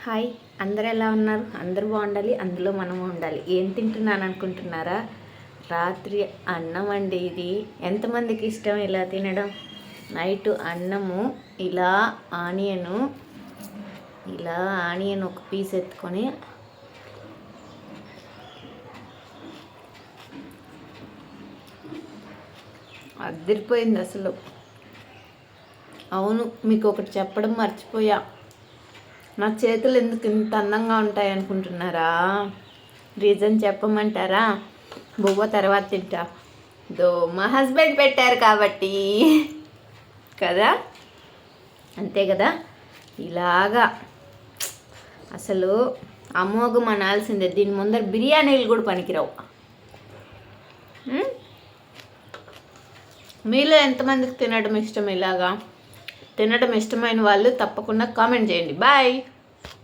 Hi, అందరు ఎలా ఉన్నారు? అందరూ బాగుండాలి, అందులో మనము ఉండాలి. ఏం తింటున్నాను అనుకుంటున్నారా? రాత్రి అన్నం అండి. ఇది ఎంతమందికి ఇష్టం ఇలా తినడం? నైట్ అన్నము ఇలా ఆనియన్ ఒక పీస్ ఎత్తుకొని అదిరిపోయింది అసలు. అవును, మీకు ఒకటి చెప్పడం మర్చిపోయా. నా చేతులు ఎందుకు ఇంత అందంగా ఉంటాయి అనుకుంటున్నారా? రీజన్ చెప్పమంటారా? బువ్వ తర్వాత తింటా. మా హస్బెండ్ పెట్టారు కాబట్టి కదా, అంతే కదా. ఇలాగా అసలు అమోఘం అనాల్సిందే. దీని ముందర బిర్యానీలు కూడా పనికిరావు. మీలో ఎంతమందికి తినడం ఇష్టం? ఇలాగా తినడం ఇష్టమైన వాళ్ళు తప్పకుండా కామెంట్ చేయండి. బాయ్.